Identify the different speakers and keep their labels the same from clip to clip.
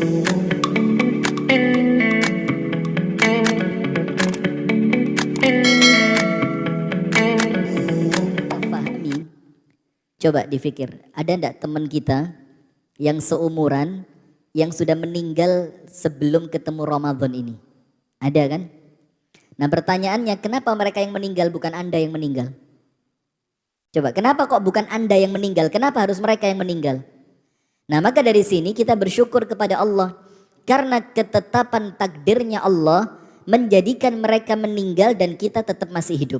Speaker 1: Fahami, coba dipikir, ada enggak teman kita yang seumuran yang sudah meninggal sebelum ketemu Ramadan ini? Ada kan? Nah pertanyaannya, kenapa mereka yang meninggal bukan Anda yang meninggal? Coba, kenapa kok bukan Anda yang meninggal? Kenapa harus mereka yang meninggal? Nah maka dari sini kita bersyukur kepada Allah. Karena ketetapan takdirnya Allah menjadikan mereka meninggal dan kita tetap masih hidup.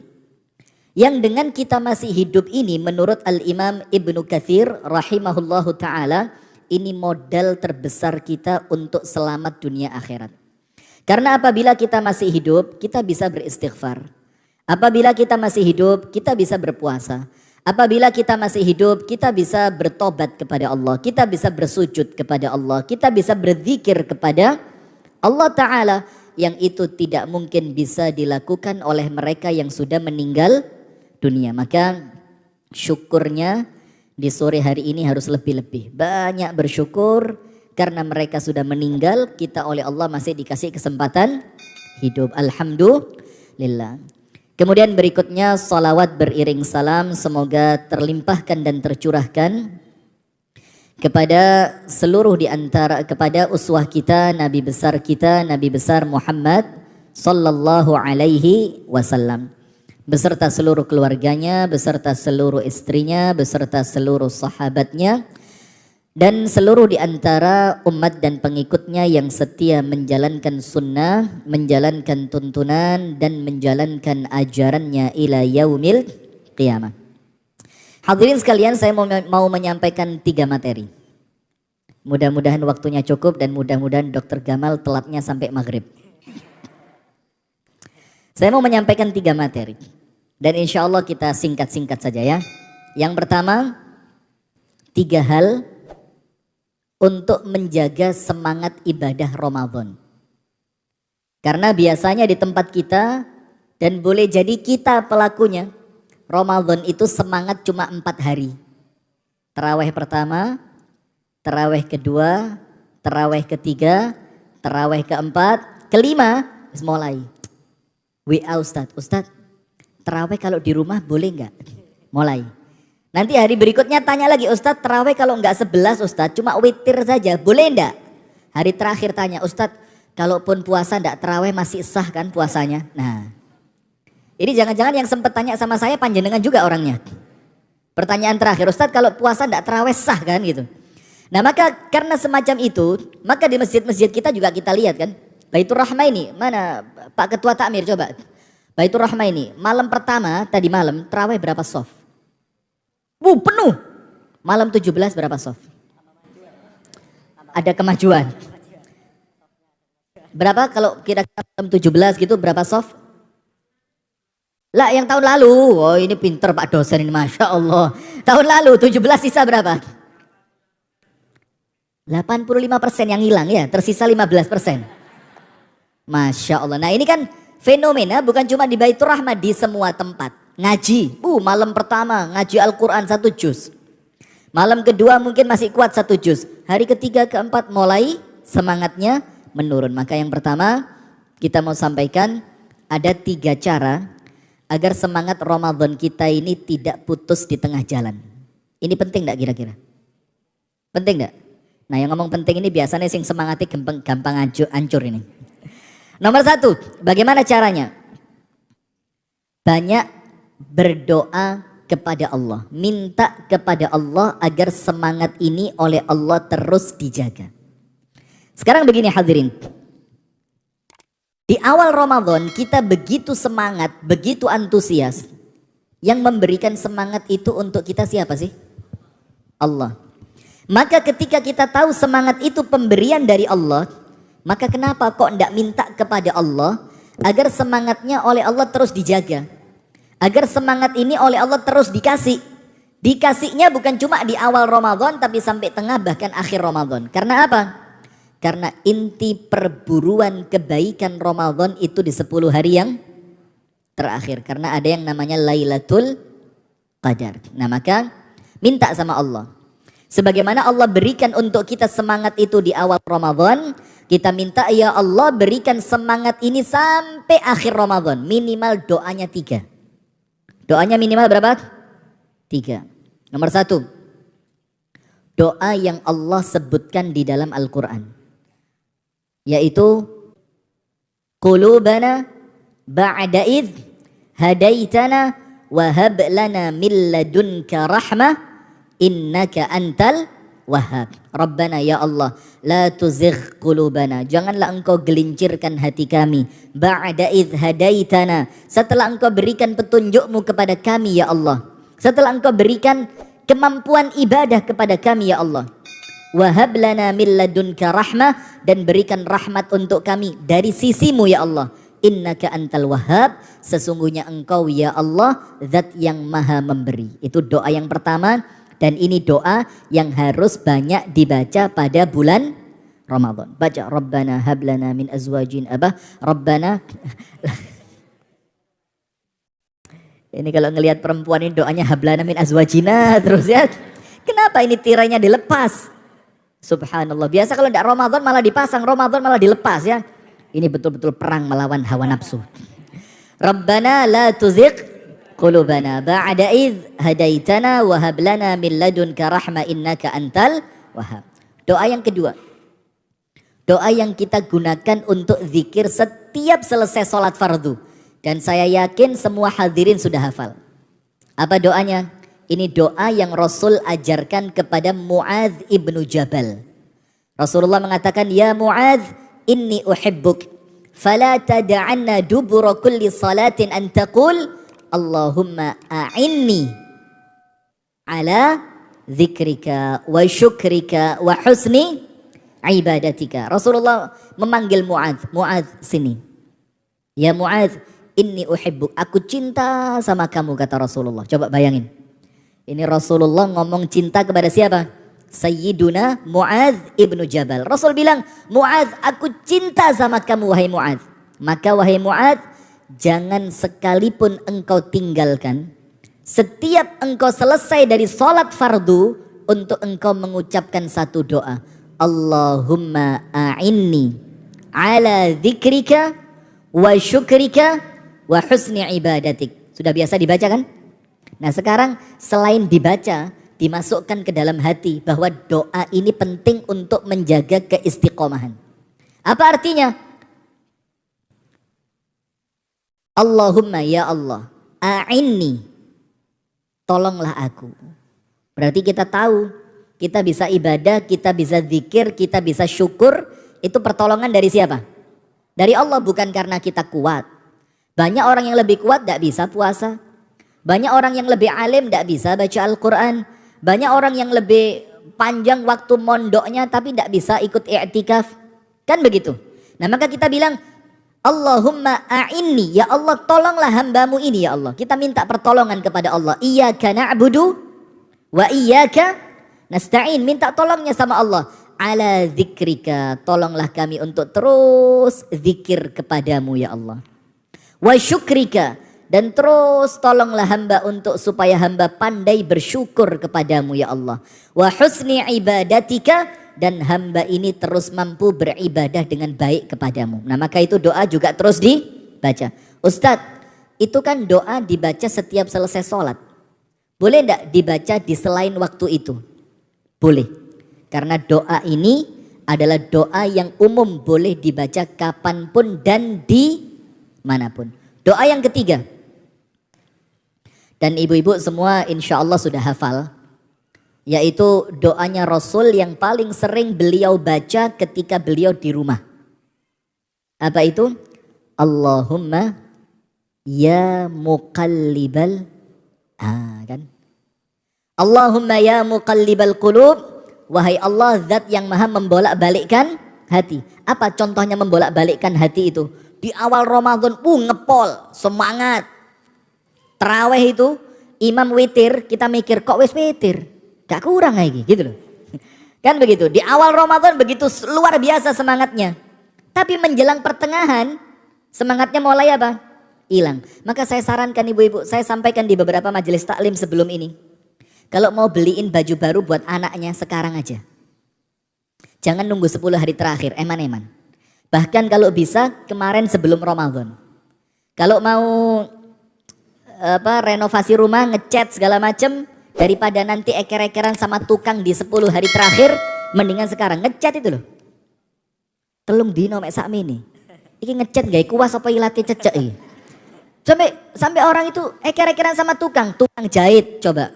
Speaker 1: Yang dengan kita masih hidup ini menurut Al-Imam Ibnu Katsir rahimahullahu ta'ala, ini modal terbesar kita untuk selamat dunia akhirat. Karena apabila kita masih hidup, kita bisa beristighfar. Apabila kita masih hidup, kita bisa berpuasa. Apabila kita masih hidup, kita bisa bertobat kepada Allah. Kita bisa bersujud kepada Allah. Kita bisa berzikir kepada Allah Ta'ala. Yang itu tidak mungkin bisa dilakukan oleh mereka yang sudah meninggal dunia. Maka syukurnya di sore hari ini harus lebih-lebih. Banyak bersyukur karena mereka sudah meninggal. Kita oleh Allah masih dikasih kesempatan hidup. Alhamdulillah. Kemudian berikutnya salawat beriring salam semoga terlimpahkan dan tercurahkan kepada seluruh di antara kepada uswah kita, nabi besar Muhammad sallallahu alaihi wasallam beserta seluruh keluarganya, beserta seluruh istrinya, beserta seluruh sahabatnya dan seluruh di antara umat dan pengikutnya yang setia menjalankan sunnah, menjalankan tuntunan dan menjalankan ajarannya ila yaumil qiyamah. Hadirin sekalian, saya mau menyampaikan 3 materi. Mudah-mudahan waktunya cukup dan mudah-mudahan Dr. Gamal telatnya sampai maghrib. Saya mau menyampaikan 3 materi dan insya Allah kita singkat-singkat saja ya. Yang pertama, 3 hal untuk menjaga semangat ibadah Ramadan. Karena biasanya di tempat kita dan boleh jadi kita pelakunya, Ramadan itu semangat cuma 4 hari. Tarawih pertama, tarawih kedua, tarawih ketiga, tarawih keempat, kelima, mulai. WA Ustadz, tarawih kalau di rumah boleh enggak? Mulai. Nanti hari berikutnya tanya lagi, Ustadz tarawih kalau enggak 11 Ustadz cuma witir saja boleh enggak? Hari terakhir tanya, Ustadz kalaupun puasa enggak tarawih masih sah kan puasanya? Nah ini jangan-jangan yang sempat tanya sama saya panjenengan juga orangnya. Pertanyaan terakhir, Ustadz kalau puasa enggak tarawih sah kan gitu. Nah maka karena semacam itu, maka di masjid-masjid kita juga kita lihat kan. Baitur Rahmah ini, mana Pak Ketua Takmir coba. Baitur Rahmah ini, malam pertama tadi malam tarawih berapa soft? Penuh. Malam 17 berapa soft? Ada kemajuan. Berapa kalau kira-kira malam 17 gitu berapa soft? Lah yang tahun lalu, oh ini pinter Pak dosen ini Masya Allah. Tahun lalu 17 sisa berapa? 85% yang hilang ya, tersisa 15%. Masya Allah. Nah ini kan fenomena bukan cuma di Baitur Rahmah, di semua tempat. Ngaji, malam pertama ngaji Al-Quran 1 juz. Malam kedua mungkin masih kuat 1 juz. Hari ketiga, keempat mulai semangatnya menurun. Maka yang pertama kita mau sampaikan ada 3 cara agar semangat Ramadan kita ini tidak putus di tengah jalan. Ini penting enggak kira-kira? Penting enggak? Nah yang ngomong penting ini biasanya sing semangatnya gampang hancur ini. Nomor 1, bagaimana caranya? Banyak berdoa kepada Allah, minta kepada Allah agar semangat ini oleh Allah terus dijaga. Sekarang begini hadirin, di awal Ramadan kita begitu semangat, begitu antusias. Yang memberikan semangat itu untuk kita siapa sih? Allah. Maka ketika kita tahu semangat itu pemberian dari Allah, maka kenapa kok enggak minta kepada Allah agar semangatnya oleh Allah terus dijaga? Agar semangat ini oleh Allah terus dikasih. Dikasihnya bukan cuma di awal Ramadan tapi sampai tengah bahkan akhir Ramadan. Karena apa? Karena inti perburuan kebaikan Ramadan itu di 10 hari yang terakhir. Karena ada yang namanya Lailatul Qadar. Nah maka minta sama Allah. Sebagaimana Allah berikan untuk kita semangat itu di awal Ramadan, kita minta ya Allah berikan semangat ini sampai akhir Ramadan. Minimal doanya 3. Doanya minimal berapa? 3. Nomor 1, doa yang Allah sebutkan di dalam Al-Quran, yaitu qulubana ba'da idh hadaitana wa hab lana min ladunka rahmah innaka antal wahhab. Rabbana ya Allah la tuzigh qulubana, janganlah engkau gelincirkan hati kami, ba'da idh hadaitana, setelah engkau berikan petunjukmu kepada kami ya Allah, setelah engkau berikan kemampuan ibadah kepada kami ya Allah. Wahab lana min ladunka rahmah, dan berikan rahmat untuk kami dari sisimu ya Allah. Innaka antal wahhab, sesungguhnya engkau ya Allah zat yang maha memberi. Itu doa yang pertama, dan ini doa yang harus banyak dibaca pada bulan Ramadan. Baca Rabbana hablana min azwajin Rabbana. Ini kalau ngelihat perempuan ini doanya hablana min azwajina terus ya. Kenapa ini tirainya dilepas? Subhanallah. Biasa kalau tidak Ramadan malah dipasang, Ramadan malah dilepas ya. Ini betul-betul perang melawan hawa nafsu. Rabbana la tuzigh qulubana ba'da idh hadaitana wa hab lana min ladunka rahmah innaka antal wahhab. Doa yang kedua. Doa yang kita gunakan untuk zikir setiap selesai sholat fardu. Dan saya yakin semua hadirin sudah hafal. Apa doanya? Ini doa yang Rasul ajarkan kepada Mu'adz ibnu Jabal. Rasulullah mengatakan, ya Mu'adz, inni uhibbuk. Fala tada'anna dubura kulli salatin an taqul, Allahumma a'inni ala zikrika wa syukrika wa husni ibadatika. Rasulullah memanggil Mu'adz, Mu'adz sini. Ya Mu'adz, inni uhibbuk, aku cinta sama kamu, kata Rasulullah. Coba bayangin. Ini Rasulullah ngomong cinta kepada siapa? Sayyiduna Mu'adz ibnu Jabal. Rasul bilang, Mu'adz, aku cinta sama kamu wahai Mu'adz. Maka wahai Mu'adz, jangan sekalipun engkau tinggalkan setiap engkau selesai dari sholat fardu untuk engkau mengucapkan satu doa. Allahumma a'inni ala dzikrika wa syukrika wa husni ibadatik. Sudah biasa dibaca kan? Nah sekarang selain dibaca, dimasukkan ke dalam hati bahwa doa ini penting untuk menjaga keistiqomahan. Apa artinya? Allahumma ya Allah, a'inni, tolonglah aku. Berarti kita tahu, kita bisa ibadah, kita bisa zikir, kita bisa syukur, itu pertolongan dari siapa? Dari Allah, bukan karena kita kuat. Banyak orang yang lebih kuat tidak bisa puasa. Banyak orang yang lebih alim tidak bisa baca Al-Quran. Banyak orang yang lebih panjang waktu mondoknya tapi tidak bisa ikut i'tikaf. Kan begitu. Nah maka kita bilang, Allahumma a'inni, ya Allah tolonglah hambamu ini ya Allah. Kita minta pertolongan kepada Allah. Iyyaka na'budu wa iyyaka nasta'in. Minta tolongnya sama Allah. Ala zikrika, tolonglah kami untuk terus zikir kepadamu ya Allah. Wa syukrika, dan terus tolonglah hamba untuk supaya hamba pandai bersyukur kepadamu ya Allah. Wa husni ibadatika, dan hamba ini terus mampu beribadah dengan baik kepadamu. Nah maka itu doa juga terus dibaca. Ustadz, itu kan doa dibaca setiap selesai sholat. Boleh enggak dibaca di selain waktu itu? Boleh. Karena doa ini adalah doa yang umum, boleh dibaca kapanpun dan di manapun. Doa yang ketiga, dan ibu-ibu semua insya Allah sudah hafal, yaitu doanya Rasul yang paling sering beliau baca ketika beliau di rumah. Apa itu? Allahumma ya muqallibal, kan? Allahumma ya muqallibal qulub, wahai Allah zat yang maha membolak-balikkan hati. Apa contohnya membolak-balikkan hati itu? Di awal Ramadan, ngepol, semangat. Tarawih itu, imam witir, kita mikir kok wis witir. Gak kurang lagi, gitu loh. Kan begitu, di awal Ramadan begitu luar biasa semangatnya. Tapi menjelang pertengahan, semangatnya mulai apa? Hilang. Maka saya sarankan ibu-ibu, saya sampaikan di beberapa majelis taklim sebelum ini. Kalau mau beliin baju baru buat anaknya sekarang aja. Jangan nunggu 10 hari terakhir, eman-eman. Bahkan kalau bisa kemarin sebelum Ramadan. Kalau mau renovasi rumah, ngecat segala macem, daripada nanti eker-ekeran sama tukang di 10 hari terakhir, mendingan sekarang ngecat itu loh. Telung dino mek sakmene. Iki ngecat gawe kuas apa ilate cecek iki. Sampai orang itu eker-ekeran sama tukang jahit coba.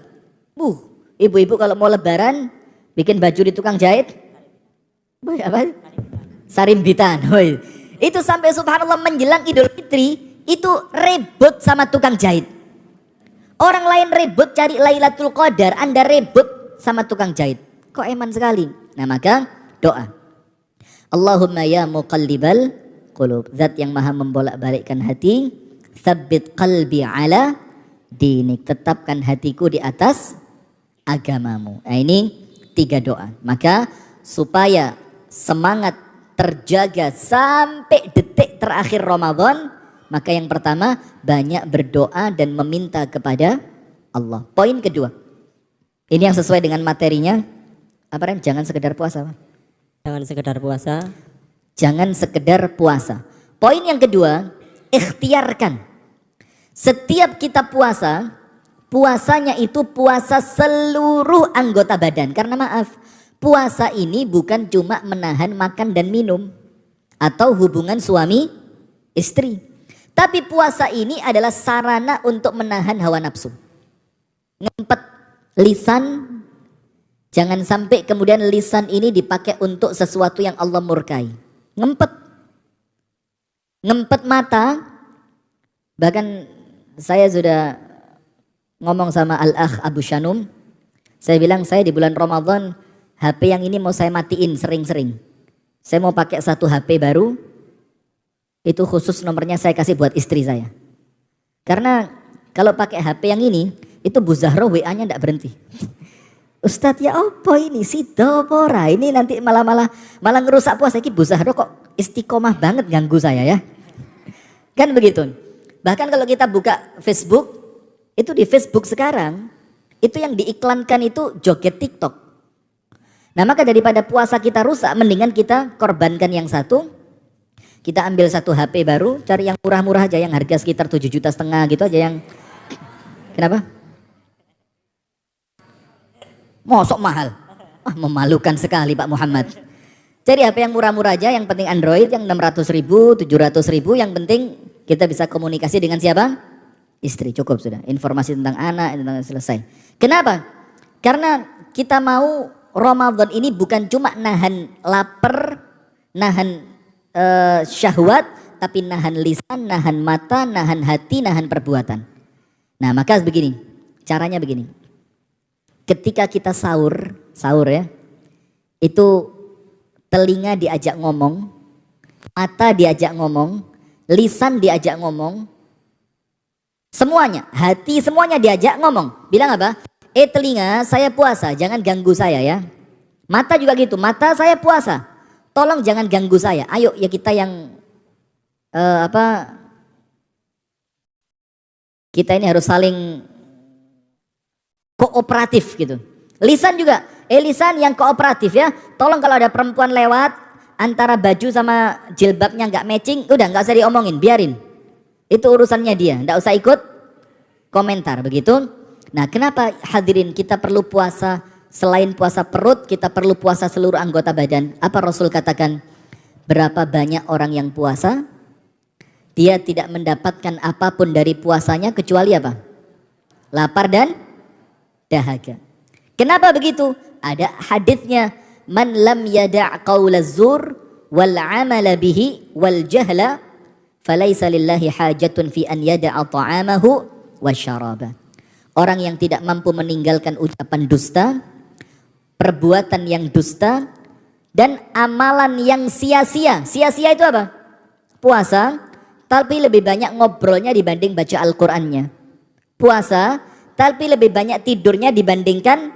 Speaker 1: Ibu-ibu kalau mau lebaran bikin baju di tukang jahit. Apa? Sarimbitan. Itu sampai subhanallah menjelang Idul Fitri itu ribut sama tukang jahit. Orang lain ribut cari Lailatul Qadar, Anda ribut sama tukang jahit. Kok eman sekali. Nah maka doa. Allahumma ya muqallibal qulub, zat yang maha membolak-balikkan hati, tsabbit qalbi ala dinik, tetapkan hatiku di atas agamamu. Nah ini 3 doa. Maka supaya semangat terjaga sampai detik terakhir Ramadan, maka yang pertama banyak berdoa dan meminta kepada Allah. Poin kedua, ini yang sesuai dengan materinya. Apa Ren? Jangan sekedar puasa.
Speaker 2: Jangan sekedar puasa.
Speaker 1: Jangan sekedar puasa. Poin yang kedua, ikhtiarkan. Setiap kita puasa, puasanya itu puasa seluruh anggota badan. Karena maaf, puasa ini bukan cuma menahan makan dan minum atau hubungan suami istri. Tapi puasa ini adalah sarana untuk menahan hawa nafsu. Ngempet lisan, jangan sampai kemudian lisan ini dipakai untuk sesuatu yang Allah murkai. Ngempet mata. Bahkan saya sudah ngomong sama Al-Akh Abu Shanum. Saya bilang saya di bulan Ramadan HP yang ini mau saya matiin sering-sering. Saya mau pakai satu HP baru. Itu khusus nomornya saya kasih buat istri saya. Karena kalau pakai HP yang ini, itu Bu Zahra WA-nya enggak berhenti. Ustadz ya apa ini sido pora, ini nanti malah ngerusak puasa. Ini Bu Zahra kok istiqomah banget ganggu saya ya. Kan begitu. Bahkan kalau kita buka Facebook, itu di Facebook sekarang, itu yang diiklankan itu joget TikTok. Nah maka daripada puasa kita rusak, mendingan kita korbankan yang satu. Kita ambil satu HP baru, cari yang murah-murah aja, yang harga sekitar 7,5 juta gitu aja yang. Kenapa? Mosok mahal. Memalukan sekali Pak Muhammad. Cari HP yang murah-murah aja, yang penting Android, yang 600 ribu, 700 ribu, yang penting kita bisa komunikasi dengan siapa? Istri, cukup sudah. Informasi tentang anak, tentang selesai. Kenapa? Karena kita mau Ramadan ini bukan cuma nahan lapar, nahan syahwat, tapi nahan lisan, nahan mata, nahan hati, nahan perbuatan. Nah maka begini, caranya begini. Ketika kita sahur ya, itu telinga diajak ngomong, mata diajak ngomong, lisan diajak ngomong, semuanya, hati semuanya diajak ngomong. Bilang apa? Telinga saya puasa, jangan ganggu saya ya. Mata juga gitu, mata saya puasa. Tolong jangan ganggu saya. Ayo ya kita yang kita ini harus saling kooperatif gitu. Lisan juga, lisan yang kooperatif ya. Tolong kalau ada perempuan lewat antara baju sama jilbabnya nggak matching, udah nggak usah diomongin, biarin. Itu urusannya dia, nggak usah ikut komentar begitu. Nah, kenapa hadirin kita perlu puasa? Selain puasa perut, kita perlu puasa seluruh anggota badan. Apa Rasul katakan? Berapa banyak orang yang puasa, dia tidak mendapatkan apapun dari puasanya kecuali apa? Lapar dan dahaga. Kenapa begitu? Ada hadisnya, man lam yada' qaula zur wal amala bihi wal jahla falaisa lillahi hajatun fi an yada'a ta'amahu wa syaraba. Orang yang tidak mampu meninggalkan ucapan dusta, perbuatan yang dusta, dan amalan yang sia-sia. Sia-sia itu apa? Puasa, tapi lebih banyak ngobrolnya dibanding baca Al-Qur'annya. Puasa, tapi lebih banyak tidurnya dibandingkan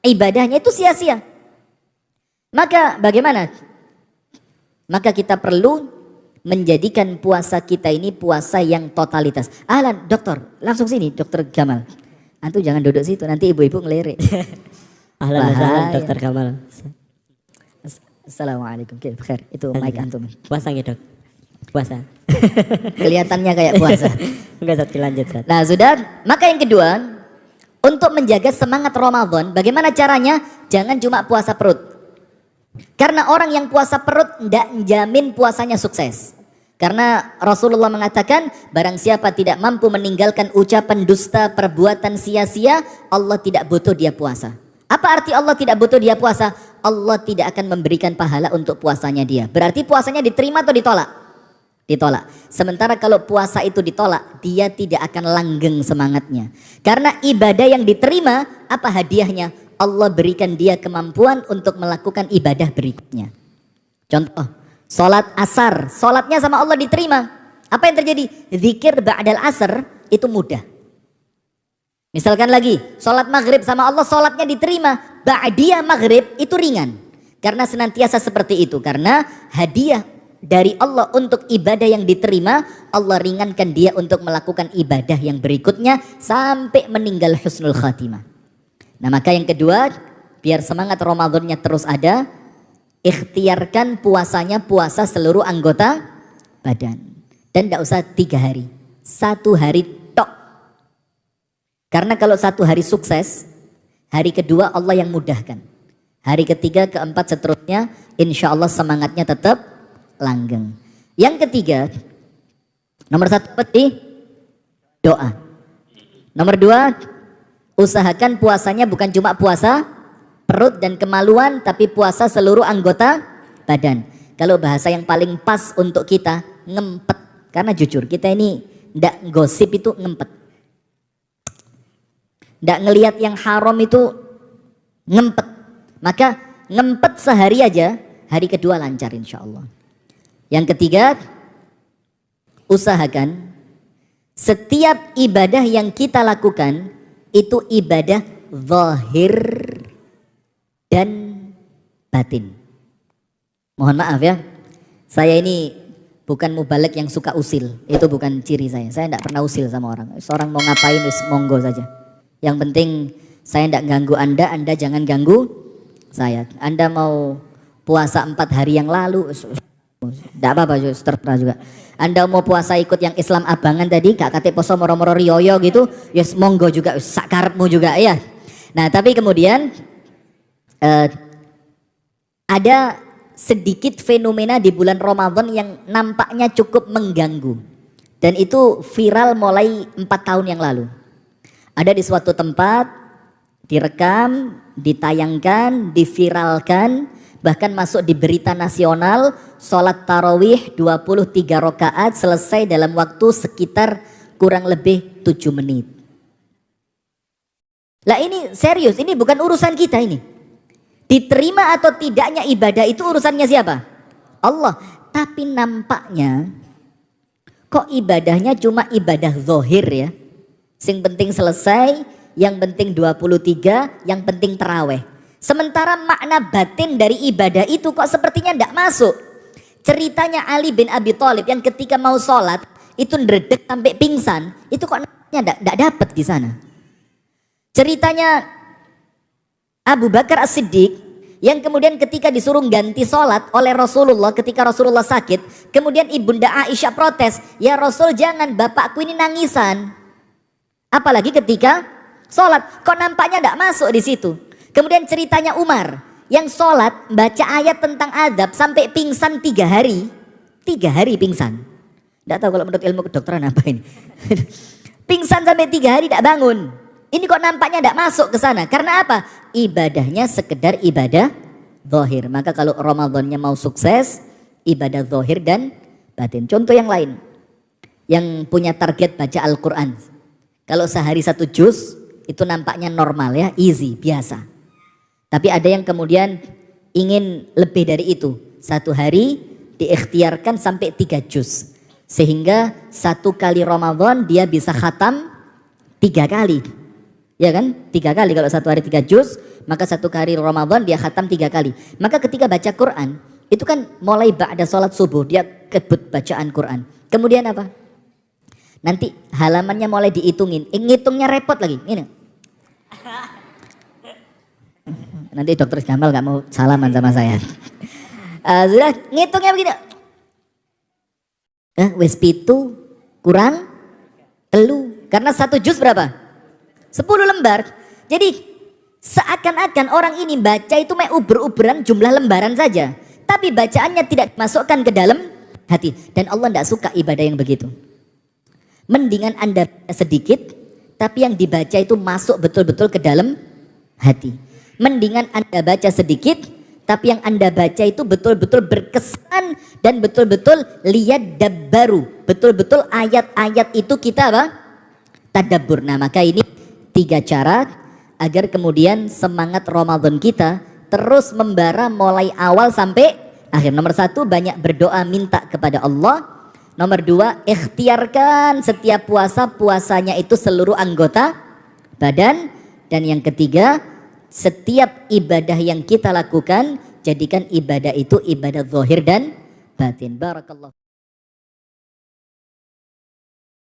Speaker 1: ibadahnya, itu sia-sia. Maka bagaimana? Maka kita perlu menjadikan puasa kita ini puasa yang totalitas. Ahlan, dokter, langsung sini, Dokter Gamal. Antum jangan duduk situ, nanti ibu-ibu ngelirik.
Speaker 2: Ahlan wa sahlan
Speaker 1: Bahaya.
Speaker 2: Dokter Kamal.
Speaker 1: Assalamualaikum, khair. Itu mic antum.
Speaker 2: Puasa nggih, Dok? Puasa.
Speaker 1: Kelihatannya kayak puasa.
Speaker 2: Enggak, Zat, lanjut, Zat.
Speaker 1: Nah sudah, maka yang kedua, untuk menjaga semangat Ramadan, bagaimana caranya? Jangan cuma puasa perut. Karena orang yang puasa perut tidak menjamin puasanya sukses. Karena Rasulullah mengatakan, barang siapa tidak mampu meninggalkan ucapan dusta, perbuatan sia-sia, Allah tidak butuh dia puasa. Apa arti Allah tidak butuh dia puasa? Allah tidak akan memberikan pahala untuk puasanya dia. Berarti puasanya diterima atau ditolak? Ditolak. Sementara kalau puasa itu ditolak, dia tidak akan langgeng semangatnya. Karena ibadah yang diterima, apa hadiahnya? Allah berikan dia kemampuan untuk melakukan ibadah berikutnya. Contoh, sholat asar, sholatnya sama Allah diterima. Apa yang terjadi? Zikir ba'dal asar itu mudah. Misalkan lagi, sholat maghrib sama Allah, sholatnya diterima. Ba'diyah maghrib itu ringan. Karena senantiasa seperti itu. Karena hadiah dari Allah untuk ibadah yang diterima, Allah ringankan dia untuk melakukan ibadah yang berikutnya sampai meninggal husnul khatimah. Nah maka yang kedua, biar semangat Ramadannya terus ada, ikhtiarkan puasanya puasa seluruh anggota badan. Dan tidak usah 3 hari, 1 hari tok. Karena kalau 1 hari sukses, hari kedua Allah yang mudahkan. Hari ketiga, keempat, seterusnya, insya Allah semangatnya tetap langgeng. Yang ketiga, nomor 1 peti doa. Nomor 2, usahakan puasanya bukan cuma puasa perut dan kemaluan, tapi puasa seluruh anggota badan. Kalau bahasa yang paling pas untuk kita, ngempet. Karena jujur kita ini ndak gosip itu ngempet. Ndak ngelihat yang haram itu ngempet. Maka ngempet sehari aja, hari kedua lancar insya Allah. Yang ketiga, usahakan setiap ibadah yang kita lakukan itu ibadah zahir dan batin. Mohon maaf ya, saya ini bukan mubalek yang suka usil. Itu bukan ciri saya. Saya tidak pernah usil sama orang. Seorang mau ngapain, monggo saja. Yang penting saya tidak ganggu Anda jangan ganggu saya. Anda mau puasa 4 hari yang lalu, tidak apa-apa, terserah juga. Anda mau puasa ikut yang Islam abangan tadi, gak kate poso moro-moro riyoyo gitu, yes monggo juga, sakarepmu juga ya. Nah tapi kemudian ada sedikit fenomena di bulan Ramadan yang nampaknya cukup mengganggu. Dan itu viral mulai 4 tahun yang lalu. Ada di suatu tempat, direkam, ditayangkan, diviralkan, bahkan masuk di berita nasional, sholat tarawih 23 rakaat selesai dalam waktu sekitar kurang lebih 7 menit. Lah ini serius, ini bukan urusan kita ini. Diterima atau tidaknya ibadah itu urusannya siapa? Allah. Tapi nampaknya kok ibadahnya cuma ibadah zahir ya. Yang penting selesai, yang penting 23, yang penting terawih. Sementara makna batin dari ibadah itu kok sepertinya tidak masuk. Ceritanya Ali bin Abi Thalib yang ketika mau sholat itu ndredeg sampai pingsan, itu kok namanya tidak dapat di sana. Ceritanya Abu Bakar As-Siddiq yang kemudian ketika disuruh ganti sholat oleh Rasulullah ketika Rasulullah sakit, kemudian ibunda Aisyah protes, ya Rasul jangan, bapakku ini nangisan. Apalagi ketika sholat, kok nampaknya tidak masuk di situ. Kemudian ceritanya Umar yang sholat baca ayat tentang adab sampai pingsan 3 hari. 3 hari pingsan. Tidak tahu kalau menurut ilmu kedokteran apa ini. Pingsan sampai 3 hari tidak bangun. Ini kok nampaknya tidak masuk ke sana. Karena apa? Ibadahnya sekedar ibadah zahir. Maka kalau Ramadannya mau sukses, ibadah zahir dan batin. Contoh yang lain. Yang punya target baca Al-Quran. Kalau sehari 1 juz itu nampaknya normal ya, easy, biasa. Tapi ada yang kemudian ingin lebih dari itu. 1 hari diikhtiarkan sampai 3 juz. Sehingga 1 kali Ramadan dia bisa khatam 3 kali. Ya kan? 3 kali kalau 1 hari 3 juz, maka 1 kali Ramadan dia khatam 3 kali. Maka ketika baca Quran, itu kan mulai ba'da sholat subuh, dia kebut bacaan Quran. Kemudian apa? Nanti halamannya mulai dihitungin, ngitungnya repot lagi. Ini Nanti dokter Gamal gak mau salaman sama saya. Sudah ngitungnya begini. Wis pitu kurang telu. Karena 1 juz berapa? 10 lembar. Jadi seakan-akan orang ini baca itu mek uber-uberan jumlah lembaran saja. Tapi bacaannya tidak dimasukkan ke dalam hati. Dan Allah tidak suka ibadah yang begitu. Mendingan Anda sedikit, tapi yang dibaca itu masuk betul-betul ke dalam hati. Mendingan Anda baca sedikit, tapi yang Anda baca itu betul-betul berkesan dan betul-betul lihat dabbaru. Betul-betul ayat-ayat itu kita apa? Tadabbur. Nah, maka ini 3 cara agar kemudian semangat Ramadan kita terus membara mulai awal sampai akhir. Nomor 1, banyak berdoa minta kepada Allah. Nomor 2, ikhtiarkan setiap puasanya itu seluruh anggota badan. Dan yang ketiga, setiap ibadah yang kita lakukan, jadikan ibadah itu ibadah zahir dan batin. Barakallah.